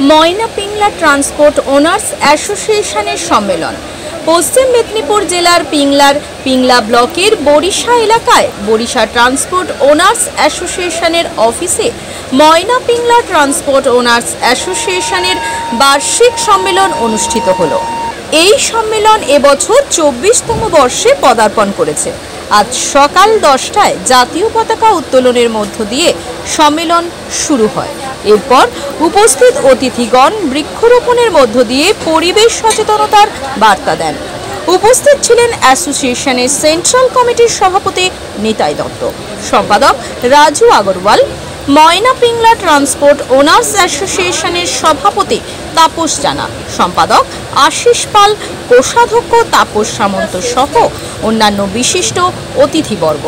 ময়না Pingla transport owners অ্যাসোসিয়েশনের সম্মেলন। পশ্চিম মেদিনীপুর জেলার পিংলা ব্লকের বরিশা এলাকায় বরিশা ট্রান্সপোর্ট ওনার্স অ্যাসোসিয়েশনের অফিসে ময়না পিংলা ট্রান্সপোর্ট ওনার্স অ্যাসোসিয়েশনের বার্ষিক সম্মেলন অনুষ্ঠিত হলো। এই সম্মেলন এবছর 24তম বর্ষে পদার্পণ করেছে। আজ সকাল 10টায় জাতীয় পতাকা উত্তোলনের মধ্য দিয়ে সম্মেলন শুরু হয়। এরপর উপস্থিত অতিথিগণ বৃক্ষরোপণের মধ্য দিয়ে পরিবেশ সচেতনতার বার্তা দেন। উপস্থিত ছিলেন অ্যাসোসিয়েশনের সেন্ট্রাল কমিটির সভাপতি নিতাই দত্ত, সম্পাদক রাজু আগরওয়াল, ময়না পিংলা ট্রান্সপোর্ট ওনার্স অ্যাসোসিয়েশনের সভাপতি তাপস জানা, সম্পাদক আশিস পাল, কোষাধ্যক্ষ তাপস সামন্ত সহ অন্যান্য বিশিষ্ট অতিথিবর্গ।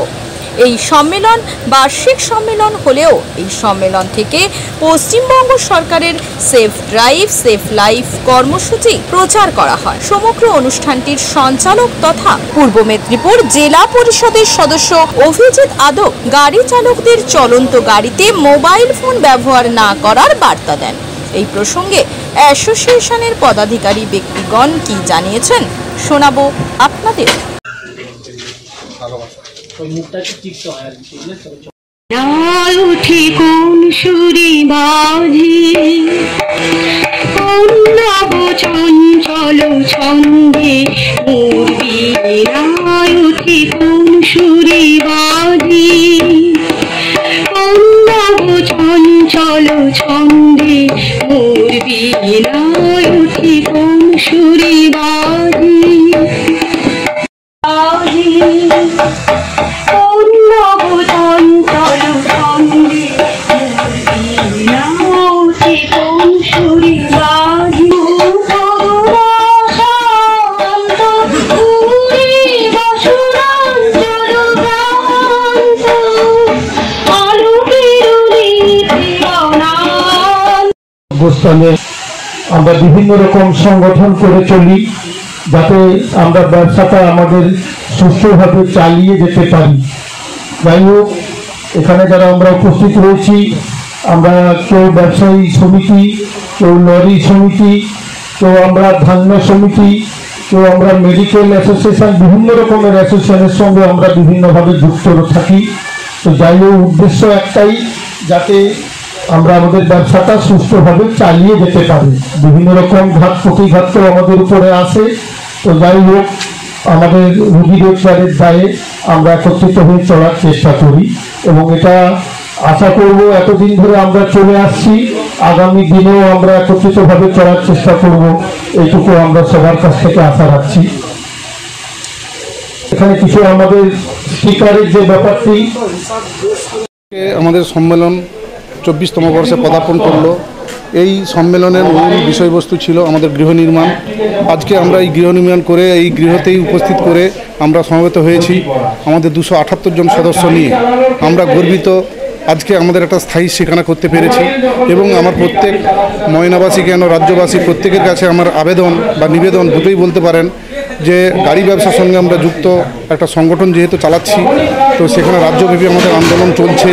এই সম্মেলন বার্ষিক সম্মেলন হলেও এই সম্মেলন থেকে পশ্চিমবঙ্গ সরকারের সেফ ড্রাইভ সেফ লাইফ কর্মসূচি প্রচার করা হয়। সমগ্র অনুষ্ঠানটির সঞ্চালক তথা পূর্ব মেদিনীপুর জেলা পরিষদের সদস্য অভিজিৎ আদক গাড়ি চালকদের চলন্ত গাড়িতে মোবাইল ফোন ব্যবহার না করার বার্তা দেন। এই প্রসঙ্গে অ্যাসোসিয়েশনের পদাধিকারী ব্যক্তিগণ কি জানিয়েছেন শোনাবো আপনাদের। উঠি কোন সুরে বাজি কোন নব চঞ্চল ছন্দে মুরবীরায় উঠি কোন সুরে বাজি কোন নব চঞ্চল ছন্দে মুরবীরায় উঠি কোন সুরে বাজি আমরা বিভিন্ন রকম সংগঠন করে চলি যাতে আমরা ব্যবসাটা আমাদের সুষ্ঠুভাবে চালিয়ে যেতে পারি। যাই হোক, এখানে যারা আমরা উপস্থিত রয়েছি, আমরা কেউ ব্যবসায়ী সমিতি, কেউ লরি সমিতি, কেউ আমরা ধান্য সমিতি, কেউ আমরা মেডিকেল অ্যাসোসিয়েশন, বিভিন্ন রকমের অ্যাসোসিয়েশনের সঙ্গে আমরা বিভিন্নভাবে যুক্ত থাকি। তো যাই হোক, উদ্দেশ্য একটাই, যাতে আমরা আমাদের ব্যবসাটা সুষ্ঠুভাবে চালিয়ে যেতে পারি। বিভিন্ন রকম ঘাত প্রতিঘাত তো আমাদের উপরে আসে। তো যাই হোক, আমাদের রুগী রোজগারের দায়ে আমরা একত্রিত হয়ে চলার চেষ্টা করি এবং এটা আশা করব এতদিন ধরে আমরা চলে আসছি, আগামী দিনেও আমরা একত্রিতভাবে চলার চেষ্টা করব, এইটুকু আমরা সবার কাছ থেকে আশা রাখছি। এখানে কিছু আমাদের স্পিকারের যে ব্যাপারটি, আমাদের সম্মেলন 24তম বর্ষে পদার্পণ করলো। এই সম্মেলনের মূল বিষয়বস্তু ছিল আমাদের গৃহ নির্মাণ। আজকে আমরা এই গৃহ নির্মাণ করে এই গৃহতেই উপস্থিত করে আমরা সমবেত হয়েছি আমাদের 278 জন সদস্য নিয়ে। আমরা গর্বিত আজকে আমাদের একটা স্থায়ী ঠিকানা করতে পেরেছি এবং আমার প্রত্যেক ময়নাবাসী কেন রাজ্যবাসী প্রত্যেকের কাছে আমার আবেদন বা নিবেদন দুটোই বলতে পারেন যে গাড়ি ব্যবসার সঙ্গে আমরা যুক্ত একটা সংগঠন যেহেতু চালাচ্ছি, তো সেখানে রাজ্যব্যাপী আমাদের আন্দোলন চলছে,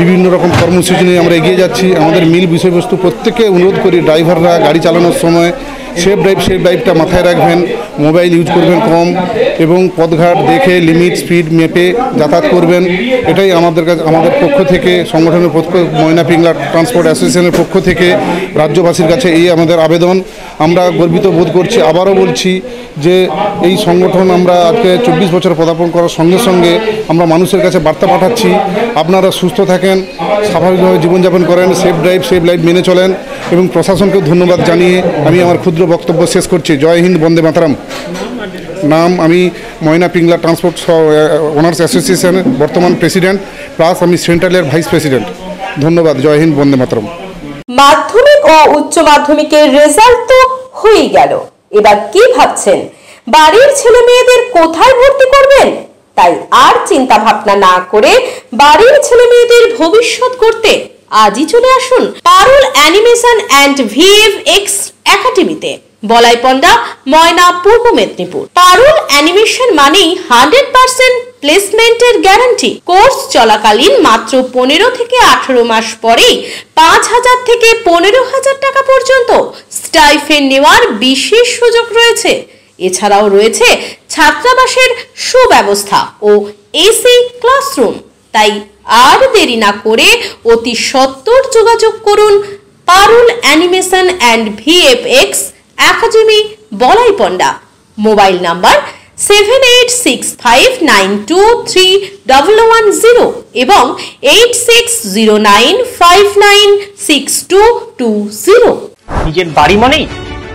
বিভিন্ন রকম কর্মসূচি নিয়ে আমরা এগিয়ে যাচ্ছি। আমাদের মূল বিষয়বস্তু প্রত্যেককে অনুরোধ করি, ড্রাইভাররা গাড়ি চালানোর সময় সেফ ড্রাইভটা মাথায় রাখবেন, মোবাইল ইউজ করবেন কম এবং পথঘাট দেখে লিমিট স্পিড মেপে যাতায়াত করবেন। এটাই আমাদের কাছে আমাদের পক্ষ থেকে সংগঠনের পক্ষ ময়না পিংলা ট্রান্সপোর্ট অ্যাসোসিয়েশনের পক্ষ থেকে রাজ্যবাসীর কাছে এই আমাদের আবেদন। আমরা গর্বিত বোধ করছি, আবারও বলছি যে এই সংগঠন আমরা আজকে 24 বছর পদার্পণ করার সঙ্গে সঙ্গে আমরা মানুষের কাছে বার্তা পাঠাচ্ছি, আপনারা সুস্থ থাকেন, স্বাভাবিকভাবে জীবনযাপন করেন, সেফ ড্রাইভ সেফ লাইফ মেনে চলেন এবং প্রশাসনকেও ধন্যবাদ জানিয়ে আমি আমার ক্ষুদ্র বক্তব্য শেষ করছি। জয় হিন্দ, বন্দে মাতরম। নাম আমি ময়না পিংলা ট্রান্সপোর্ট ওনার্স অ্যাসোসিয়েশনের বর্তমান প্রেসিডেন্ট, প্লাস আমি সেন্ট্রালের ভাইস প্রেসিডেন্ট। ধন্যবাদ। জয় হিন্দ, বন্দে মাতরম। মাধ্যমিক ও উচ্চ মাধ্যমিকের রেজাল্ট তো হয়ে গেল, এবার কি ভাবছেন বাড়ির ছেলে মেয়েদের কোথায় ভর্তি করবেন? তাই আর চিন্তা ভাবনা না করে বাড়ির ছেলে মেয়েদের ভবিষ্যৎ করতে আজই চলে আসুন পারুল অ্যানিমেশন অ্যান্ড ভিএফএক্স একাডেমিতে, বলাইপন্ডা, ময়না, পূর্ব মেদিনীপুর। পারুল অ্যানিমেশন মানেই 100% প্লেসমেন্টের গ্যারান্টি। কোর্স চলাকালীন মাত্র 15 থেকে 18 মাস পরেই 5,000 থেকে 15,000 টাকা পর্যন্ত স্টাইফেন্ড নেওয়ার বিশেষ সুযোগ রয়েছে। এছাড়াও রয়েছে ছাত্রাবাসের সুব্যবস্থা ও এসি ক্লাসরুম। তাই আর দেরি না করে অতি সত্বর যোগাযোগ করুন Parul animation and VFX academy Balaipanda. Mobile number 7865923110 এবং 8609596220। নিজের বাড়ি মানেই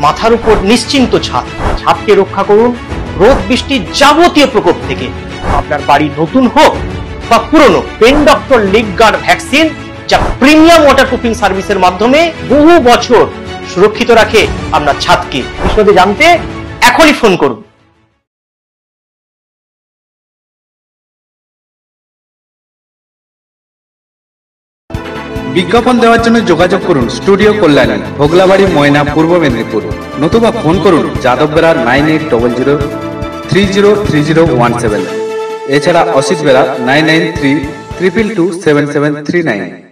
মাথার উপর নিশ্চিন্ত ছাদ। ছাদকে রক্ষা করুন রোদ বৃষ্টির যাবতীয় প্রকোপ থেকে। আপনার বাড়ি নতুন হোক বা পুরনো, পেন ডক্টর লিগ গার্ড ভ্যাকসিন, যা প্রিমিয়াম ওয়াটারপ্রুফিং সার্ভিসের মাধ্যমে বহু বছর সুরক্ষিত রাখে আপনার ছাদকে। বিশদে জানতে এখনই ফোন করুন। বিজ্ঞাপন দেওয়ার জন্য যোগাযোগ করুন স্টুডিও কল্যাণী, ভোগলাবাড়ি, ময়না, পূর্ব মেদিনীপুর। নতুবা ফোন করুন যাদব বেড়া 9800303017। এছাড়া অসিত বেড়া 9932227739।